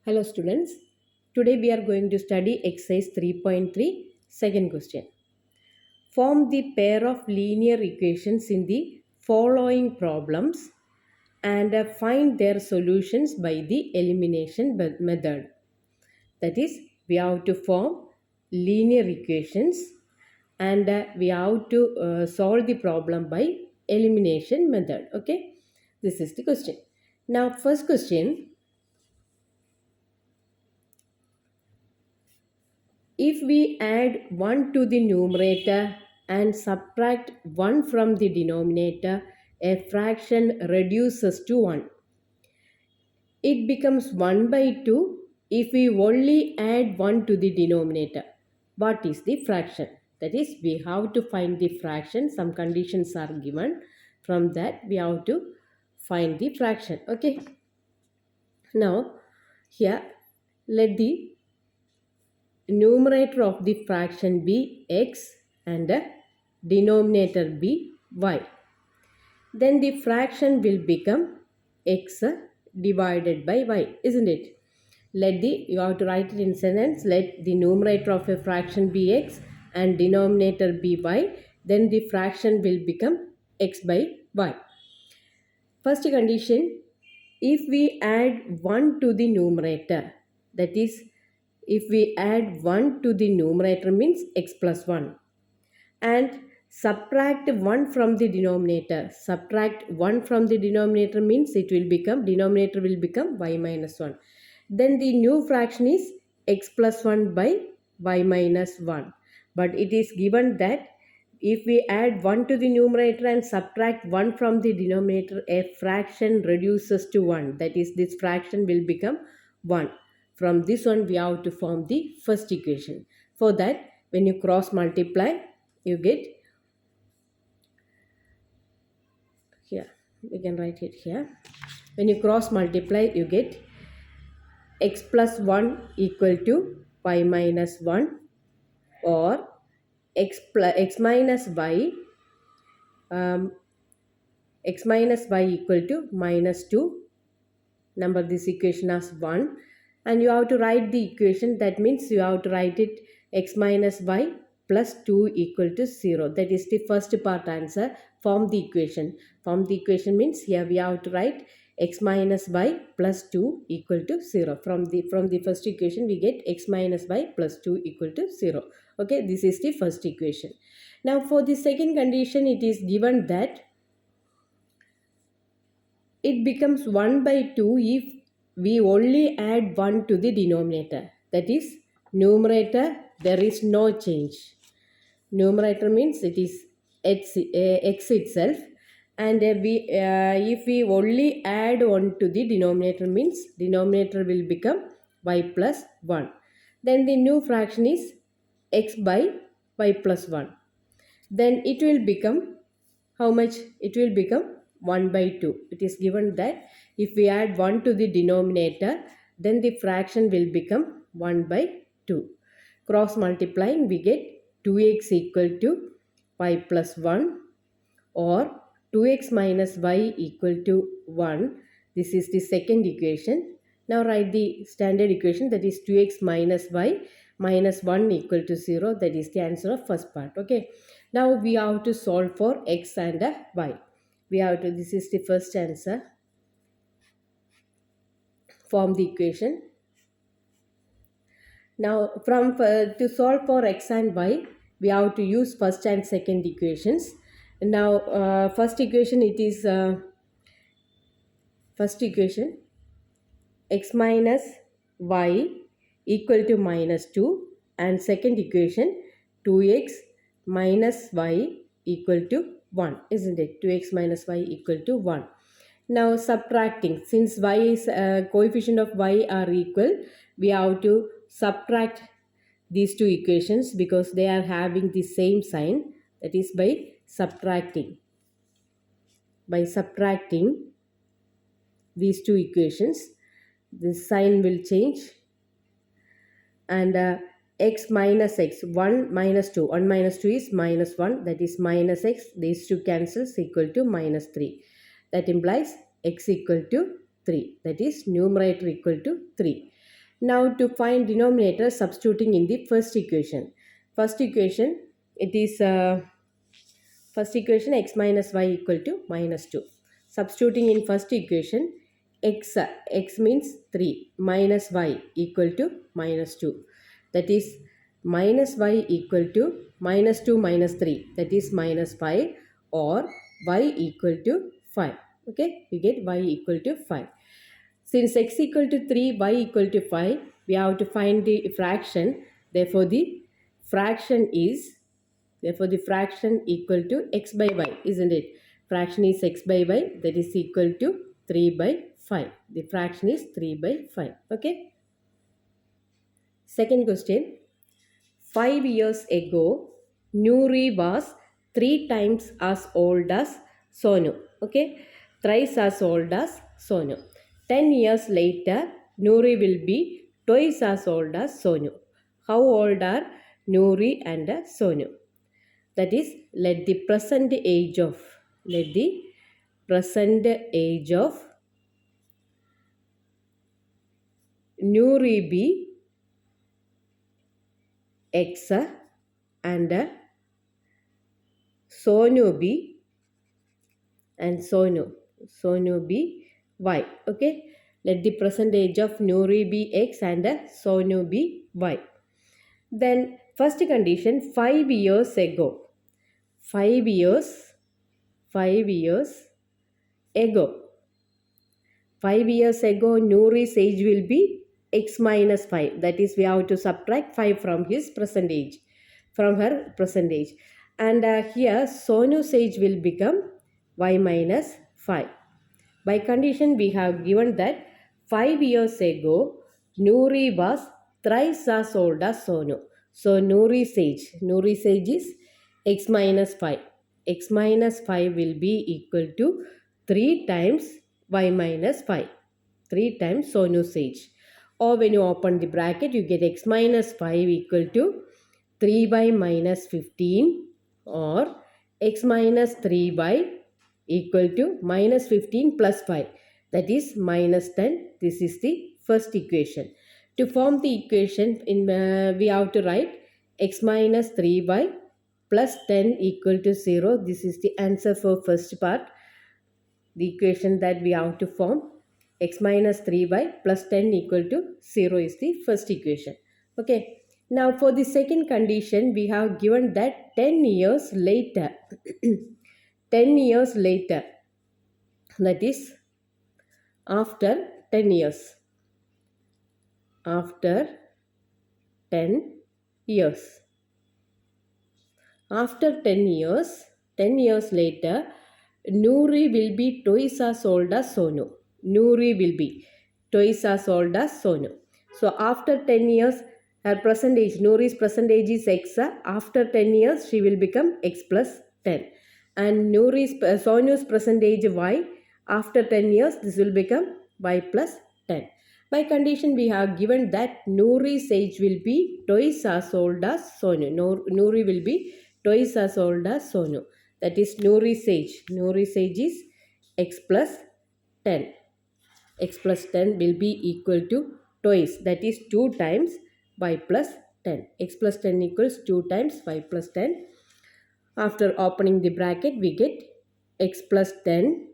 Hello students, today we are going to study exercise 3.3 second question. Form the pair of linear equations in the following problems and find their solutions by the elimination method. That is, we have to form linear equations and we have to solve the problem by elimination method. Okay, this is the question. Now first question, if we add 1 to the numerator and subtract 1 from the denominator, a fraction reduces to 1. It becomes 1 by 2 if we only add 1 to the denominator. What is the fraction? That is, we have to find the fraction. Some conditions are given. From that, we have to find the fraction. Okay. Now, here, let the numerator of the fraction be x and the denominator be y. Then the fraction will become x divided by y, isn't it? You have to write it in sentence. Let the numerator of a fraction be x and denominator be y. Then the fraction will become x by y. First condition, if we add 1 to the numerator, that is, if we add 1 to the numerator means x plus 1 and subtract 1 from the denominator. Subtract 1 from the denominator means denominator will become y minus 1. Then the new fraction is x plus 1 by y minus 1. But it is given that if we add 1 to the numerator and subtract 1 from the denominator, a fraction reduces to 1. That is, this fraction will become 1. From this one, we have to form the first equation. For that, when you cross multiply, you get, here, we can write it here. When you cross multiply, you get x plus 1 equal to y minus 1 or x minus y equal to minus 2. Number this equation as 1 and you have to write the equation. That means you have to write it x minus y plus 2 equal to 0. That is the first part answer. Form the equation. Form the equation means here we have to write x minus y plus 2 equal to 0. From the first equation we get x minus y plus 2 equal to 0. Okay, this is the first equation. Now for the second condition, it is given that it becomes 1 by 2 if we only add 1 to the denominator. That is, numerator there is no change. Numerator means it is x itself, and if we only add 1 to the denominator means denominator will become y plus 1. Then the new fraction is x by y plus 1. Then it will become how much? It will become 1 by 2. It is given that if we add 1 to the denominator, then the fraction will become 1 by 2. Cross multiplying, we get 2x equal to y plus 1 or 2x minus y equal to 1. This is the second equation. Now write the standard equation, that is 2x minus y minus 1 equal to 0. That is the answer of first part. Okay. Now we have to solve for x and y. This is the first answer. Form the equation. Now to solve for x and y, we have to use first and second equations. Now first equation, it is first equation x minus y equal to minus 2 and second equation 2x minus y equal to 1, isn't it? 2x minus y equal to 1. Now subtracting, since y is coefficient of y are equal, we have to subtract these two equations because they are having the same sign. That is by subtracting. By subtracting these two equations, this sign will change and x minus x, 1 minus 2, 1 minus 2 is minus 1, that is minus x, these two cancels, equal to minus 3. That implies x equal to 3, that is numerator equal to 3. Now to find denominator, substituting in the first equation. First equation, it is first equation x minus y equal to minus 2. Substituting in first equation, x means 3 minus y equal to minus 2. That is minus y equal to minus 2 minus 3, that is minus 5, or y equal to 5. Okay, we get y equal to 5. Since x equal to 3, y equal to 5, we have to find the fraction. Therefore, the fraction is the fraction equal to x by y, isn't it? Fraction is x by y, that is equal to 3 by 5. The fraction is 3 by 5. Okay. Second question. 5 years ago, Nuri was 3 times as old as Sonu. Okay. Thrice as old as Sonu. 10 years later, Nuri will be twice as old as Sonu. How old are Nuri and Sonu? That is, let the present age of Nuri be x and Sonu be be y. Okay, let the present age of Nuri be x and Sonu be y. Then first condition, 5 years ago. 5 years ago. 5 years ago, Nouri's age will be x minus 5. That is, we have to subtract 5 from his present age, from her present age. And here, Sonu's age will become y minus 5. By condition, we have given that 5 years ago, Nouri was thrice as old as Sonu. So, Nouri's age is x minus 5. X minus 5 will be equal to 3 times y minus 5. 3 times Sonu's age. Or when you open the bracket, you get x minus 5 equal to 3y minus 15, or x minus 3y equal to minus 15 plus 5, that is minus 10. This is the first equation. To form the equation, we have to write x minus 3y plus 10 equal to 0. This is the answer for first part. The equation that we have to form, x minus 3y plus 10 equal to 0 is the first equation. Okay. Now for the second condition, we have given that 10 years later, 10 years later, that is after 10 years, after 10 years, after 10 years, 10 years later, Nouri will be twice as old as Sonu. Nouri will be twice as old as Sonu. So after 10 years, her present age, Nouri's present age is x. After 10 years, she will become x plus 10. And Sonu's present age y. After 10 years, this will become y plus 10. By condition, we have given that Nouri's age will be twice as old as Sonu. Nouri will be twice as old as Sonu. That is Nouri's age. Nouri's age is x plus 10. X plus 10 will be equal to twice. That is 2 times y plus 10. X plus 10 equals 2 times y plus 10. After opening the bracket, we get x plus 10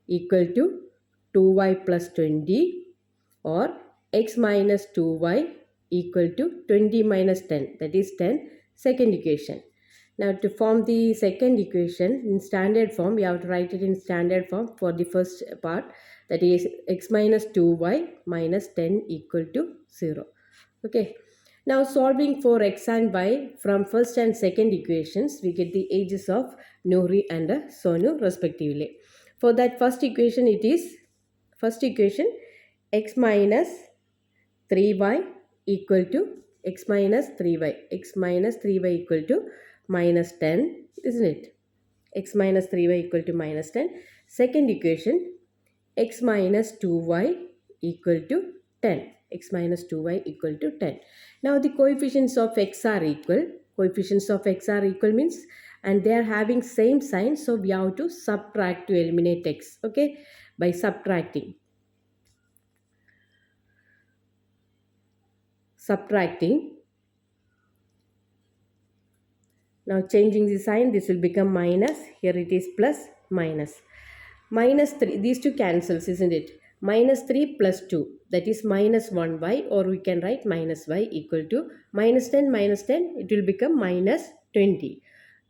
equal to 2y plus 20, or x minus 2y equal to 20 minus 10, that is 10. Second equation. Now to form the second equation in standard form, we have to write it in standard form for the first part, that is x minus 2y minus 10 equal to 0. Okay. Now solving for x and y from first and second equations, we get the ages of Nouri and Sonu respectively. For that first equation, it is first equation, x minus 3y equal to x minus 3y equal to minus 10, isn't it? X minus 3y equal to minus 10. Second equation, x minus 2y equal to 10. X minus 2y equal to 10. Now the coefficients of x are equal. Coefficients of x are equal means, and they are having same sign, so we have to subtract to eliminate x. Okay, by subtracting. subtracting. Now changing the sign, this will become minus. Here it is plus minus. Minus 3, these two cancels, isn't it? Minus 3 plus 2, that is minus 1y, or we can write minus y equal to minus 10 minus 10, it will become minus 20.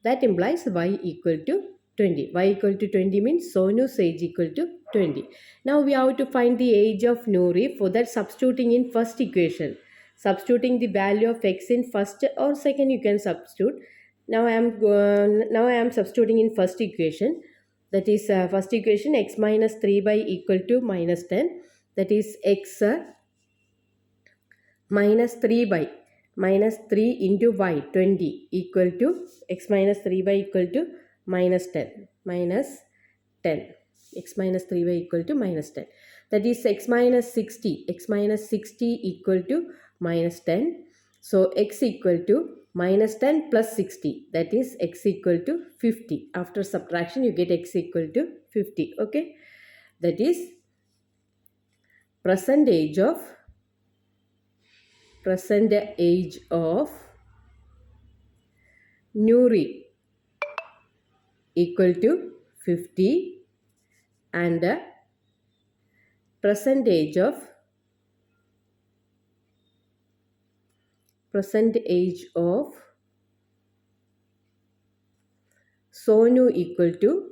That implies y equal to 20. Y equal to 20 means Sonu's age equal to 20. Now we have to find the age of Nouri. For that, substituting in first equation. Substituting the value of x in first or second, you can substitute. Now I am substituting in first equation. That is first equation, x minus 3 by equal to minus 10. That is x minus 3 by minus 3 into y 20 equal to x minus 3 by equal to minus 10. Minus 10. X minus 3 by equal to minus 10. That is x minus 60. X minus 60 equal to minus 10. So x equal to minus 10 plus 60. That is x equal to 50. After subtraction, you get x equal to 50. Okay. That is present age of Nouri equal to 50, and present age of Sonu equal to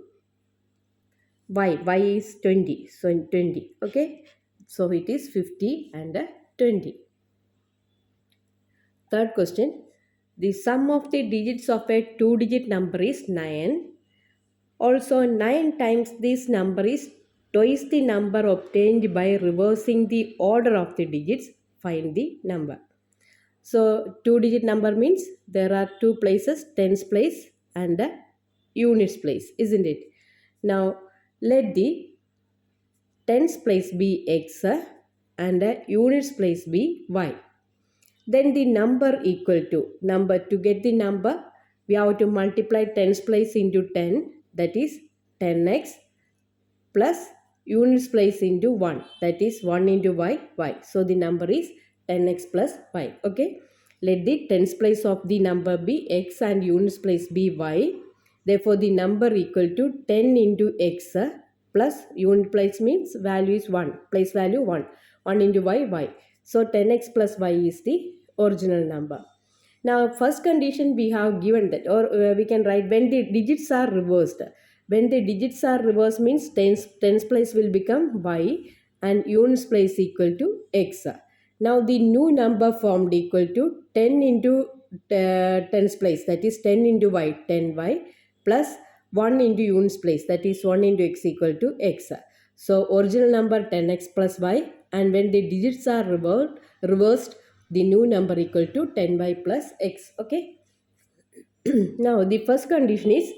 y. Y is 20. So 20. Okay. So it is 50 and 20. Third question. The sum of the digits of a 2-digit number is 9. Also 9 times this number is twice the number obtained by reversing the order of the digits. Find the number. So 2-digit number means there are two places, tens place and units place, isn't it? Now let the tens place be x and units place be y. Then the number equal to get the number, we have to multiply tens place into 10, that is 10x, plus units place into 1, that is 1 into y. So the number is 10x plus y. Okay. Let the tens place of the number be x and units place be y. Therefore the number equal to 10 into x plus unit place means value is 1. Place value 1. 1 into y. So 10x plus y is the original number. Now first condition we have given that, or we can write when the digits are reversed. When the digits are reversed means tens place will become y and units place equal to x. Now the new number formed equal to 10 into tens place, that is 10 into y, 10y, plus 1 into units place, that is 1 into x equal to x. So original number 10x plus y, and when the digits are reversed, the new number equal to 10y plus x. Okay. Now the first condition is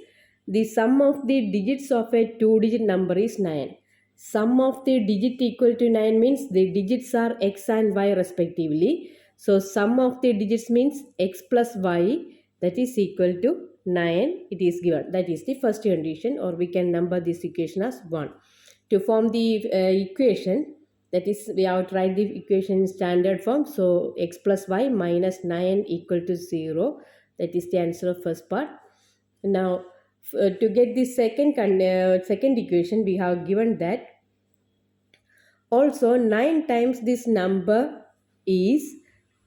the sum of the digits of a 2-digit number is 9. Sum of the digit equal to 9 means the digits are x and y respectively. So sum of the digits means x plus y, that is equal to 9. It is given. That is the first condition, or we can number this equation as 1. To form the equation, that is we have tried the equation in standard form. So x plus y minus 9 equal to 0. That is the answer of first part. Now to get the second equation, we have given that also 9 times this number is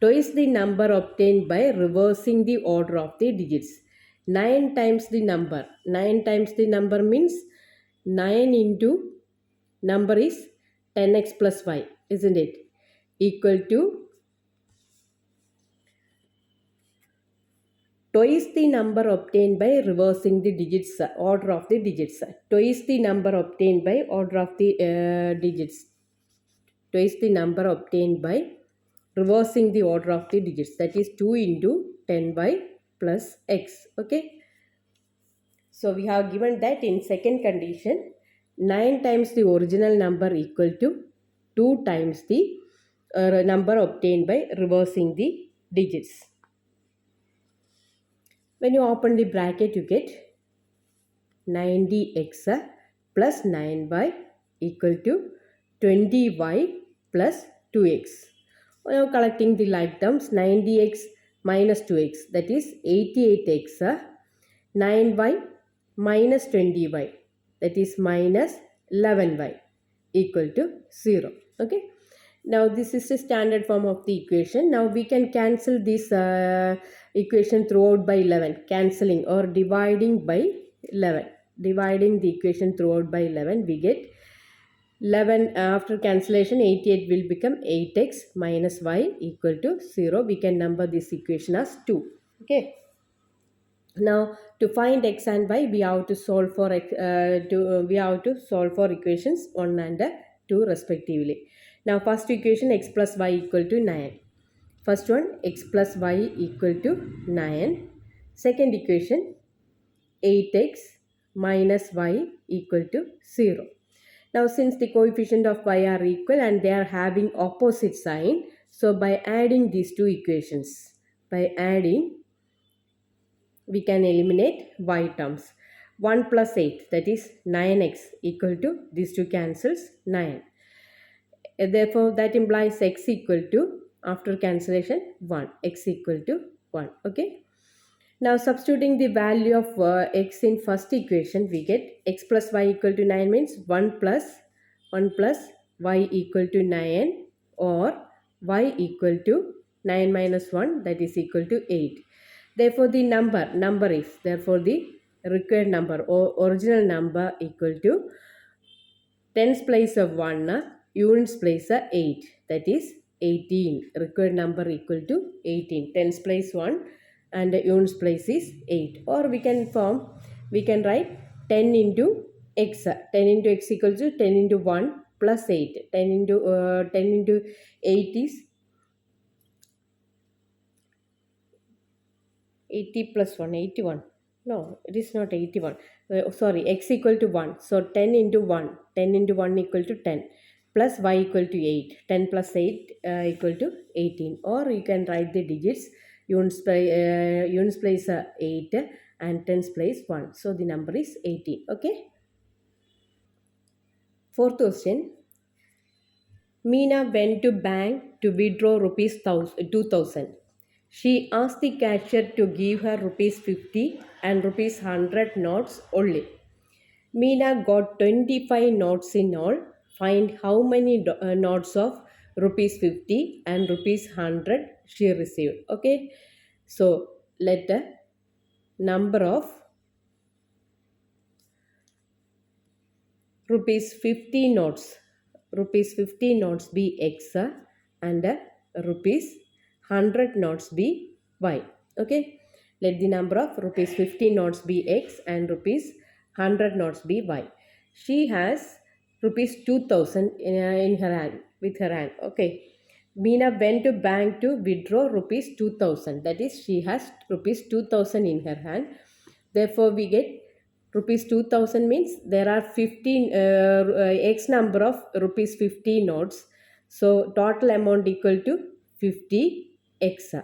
twice the number obtained by reversing the order of the digits. 9 times the number. 9 times the number means 9 into number is 10x plus y, isn't it? Equal to twice the number obtained by reversing the digits, order of the digits. Twice the number obtained by order of the digits. Twice the number obtained by reversing the order of the digits. That is 2 into 10y plus x. Okay. So we have given that in second condition, 9 times the original number equal to 2 times the number obtained by reversing the digits. When you open the bracket, you get 90x plus 9y equal to 20y plus 2x. Now collecting the like terms, 90x minus 2x, that is 88x, 9y minus 20y, that is minus 11y, equal to 0. Okay. Now this is the standard form of the equation. Now we can cancel this equation throughout by 11, cancelling or dividing by 11. Dividing the equation throughout by 11, we get 11 after cancellation. 88 will become 8x minus y equal to 0. We can number this equation as 2. Okay. Now to find x and y, we have to solve for equations 1 and 2 respectively. Now first equation, x plus y equal to 9. First one, x plus y equal to 9. Second equation, 8x minus y equal to 0. Now since the coefficient of y are equal and they are having opposite sign, so by adding these two equations, we can eliminate y terms. 1 plus 8, that is 9x equal to, these two cancels, 9. Therefore that implies x equal to, after cancellation, 1. X equal to 1. Okay. Now substituting the value of x in first equation, we get x plus y equal to 9 means 1 plus y equal to 9, or y equal to 9 minus 1, that is equal to 8. Therefore the therefore the required number or original number equal to tens place of 1, units place of 8, that is 18. Required number equal to 18. Tens place 1 and units place is 8. Or we can write 10 into x. 10 into x equals to 10 into 1 plus 8. 10 into 8 is 80 plus 1, 81. No, it is not 81. Sorry, x equal to 1. So 10 into 1. 10 into 1 equal to 10. Plus y equal to 8. 10 plus 8 equal to 18. Or you can write the digits. Units place 8 and tens place 1. So the number is 18. Okay. Fourth question. Meena went to bank to withdraw rupees 2000. She asked the cashier to give her rupees 50 and rupees 100 notes only. Meena got 25 notes in all. Find how many notes of rupees 50 and rupees 100 she received. Okay. So let the number of rupees 50 notes be x and rupees 100 notes be y. Okay. Let the number of rupees 50 notes be x and rupees 100 notes be y. She has rupees 2000 in her hand, with her hand. Okay. Meena went to bank to withdraw rupees 2000. That is, she has rupees 2000 in her hand. Therefore, we get rupees 2000 means there are 15 x number of rupees 50 notes. So total amount equal to 50x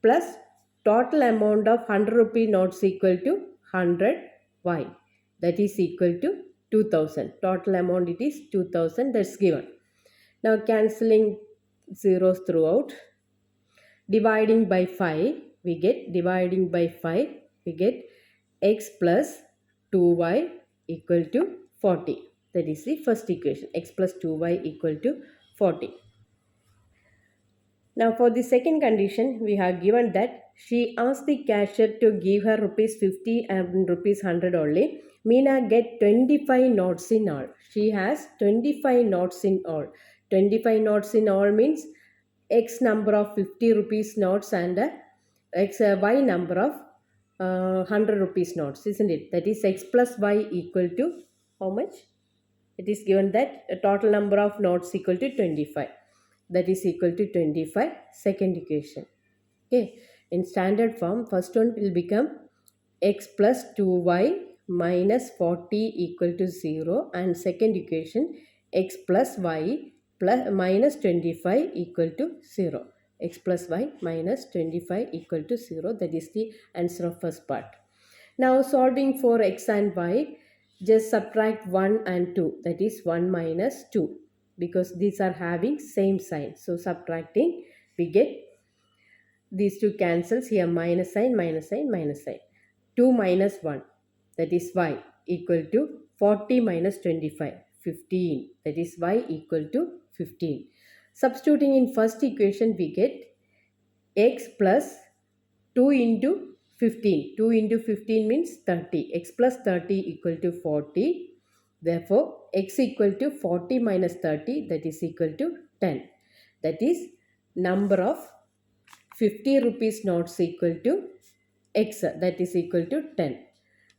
plus total amount of 100 rupee notes equal to 100y, that is equal to 2000. Total amount it is 2000, that's given. Now cancelling zeros throughout, dividing by 5, we get x plus 2y equal to 40. That is the first equation, x plus 2y equal to 40. Now for the second condition, we have given that she asked the cashier to give her rupees 50 and rupees 100 only. Meena get 25 notes in all. She has 25 notes in all. 25 notes in all means x number of 50 rupees notes and y number of 100 rupees notes, isn't it? That is x plus y equal to how much? It is given that a total number of notes equal to 25. That is equal to 25. Second equation. Okay. In standard form, first one will become x plus 2y minus 40 equal to 0, and second equation x plus y plus minus 25 equal to 0. X plus y minus 25 equal to 0. That is the answer of first part. Now solving for x and y, just subtract 1 and 2. That is 1 minus 2. because these are having same sign. So subtracting, we get these two cancels here, minus sign, minus sign, minus sign. 2 minus 1, that is y, equal to 40 minus 25, 15. That is y equal to 15. Substituting in first equation, we get x plus 2 into 15. 2 into 15 means 30. X plus 30 equal to 40. Therefore, x equal to 40 minus 30, that is equal to 10. That is number of 50 rupees notes equal to x, that is equal to 10.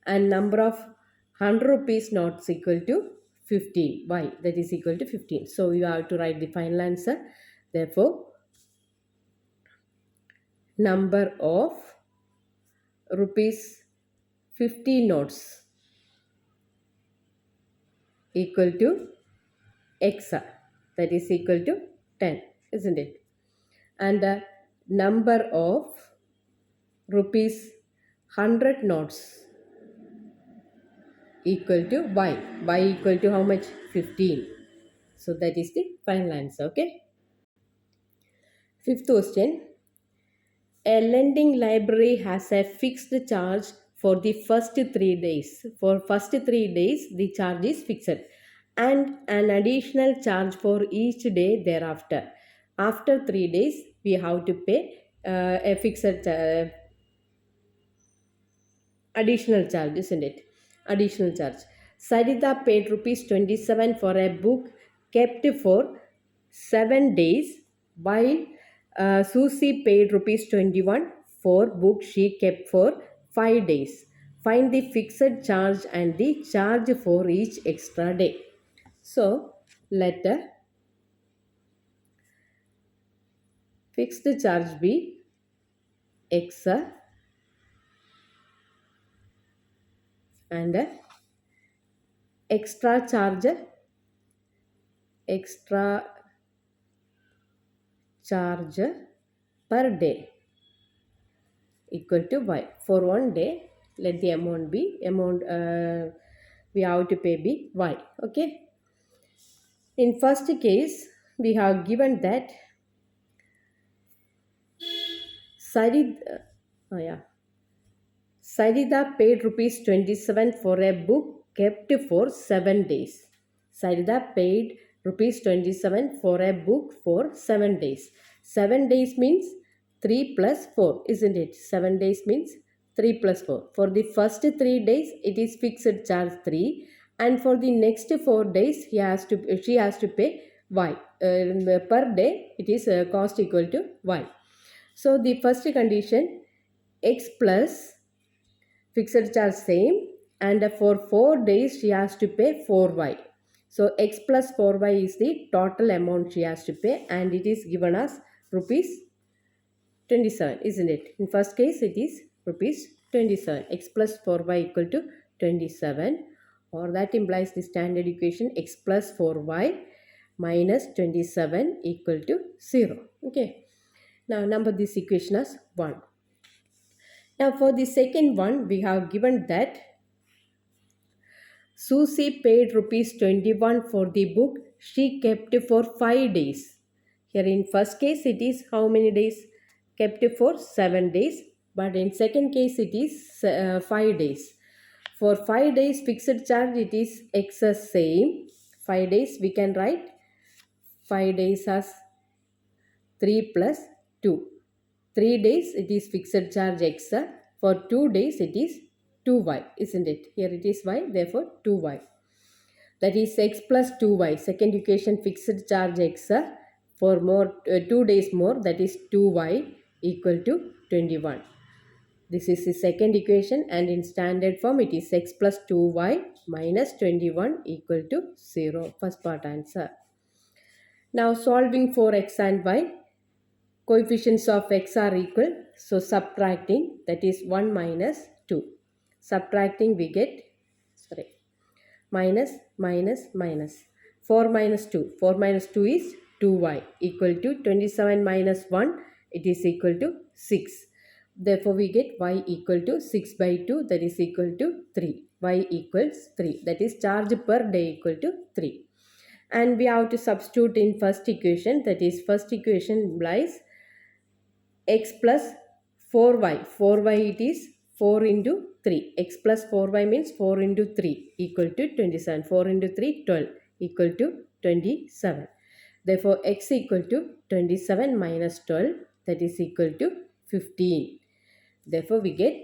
And number of 100 rupees notes equal to 15, y, that is equal to 15. So you have to write the final answer. Therefore, number of rupees 50 notes equal to x, that is equal to 10, isn't it? And the number of rupees 100 notes equal to y. Y equal to how much? 15. So that is the final answer. Okay. Fifth question. A lending library has a fixed charge for the first 3 days. For first 3 days, the charge is fixed, and an additional charge for each day thereafter. After 3 days, we have to pay a fixed additional charge, isn't it? Additional charge. Sarita paid rupees 27 for a book kept for 7 days, while Susie paid rupees 21 for book she kept for 5 days. Find the fixed charge and the charge for each extra day. So, let the fixed charge be x and extra charge per day equal to y. For one day, let the amount we have to pay be y. Okay. In first case, we have given that Sarita paid rupees 27 for a book kept for 7 days. Sarita paid rupees 27 for a book for 7 days. 7 days means 3 plus 4, isn't it? 7 days means 3 plus 4. For the first 3 days, it is fixed charge 3. And for the next 4 days, she has to pay y. Per day, it is cost equal to y. So the first condition, x plus fixed charge same, and for 4 days she has to pay 4y. So x plus 4y is the total amount she has to pay, and it is given as rupees 27, isn't it? In first case it is rupees 27. X plus 4y equal to 27, or that implies the standard equation x plus 4y minus 27 equal to 0. Okay. Now number this equation as 1. Now for the second one, we have given that Susie paid rupees 21 for the book she kept for 5 days. Here in first case it is how many days? Kept for 7 days. But in second case it is 5 days. For 5 days fixed charge it is x as same. 5 days we can write 5 days as 3 plus 2. 3 days it is fixed charge x. For 2 days it is 2y, isn't it? Here it is y, therefore 2y. That is x plus 2y. Second equation, fixed charge x for 2 days more, that is 2y equal to 21. This is the second equation, and in standard form it is x plus 2y minus 21 equal to 0. First part answer. Now solving for x and y. Coefficients of x are equal, so subtracting, that is 1 minus 2. Subtracting we get minus minus minus 4 minus 2. 4 minus 2 is 2y equal to 27 minus 1, it is equal to 6. Therefore we get y equal to 6 by 2, that is equal to 3. Y equals 3, that is charge per day equal to 3. and we have to substitute in first equation, that is first equation implies x plus 4y. 4y it is 4 into 3. X plus 4y means 4 into 3 equal to 27. 4 into 3, 12 equal to 27. Therefore, x equal to 27 minus 12, that is equal to 15. Therefore, we get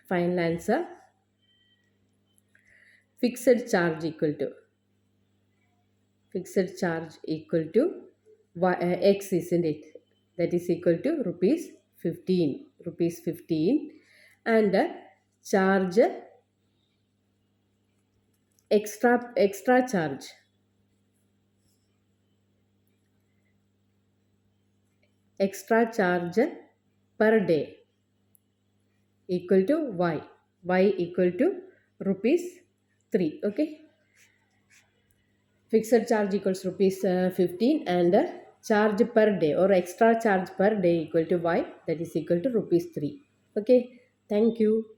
final answer fixed charge equal to x, isn't it? That is equal to rupees 15. Rupees 15. And charge, extra charge. Extra charge per day equal to y. Y equal to rupees 3. Okay. Fixed charge equals rupees 15, and charge per day or extra charge per day equal to y, that is equal to rupees 3. Okay. Thank you.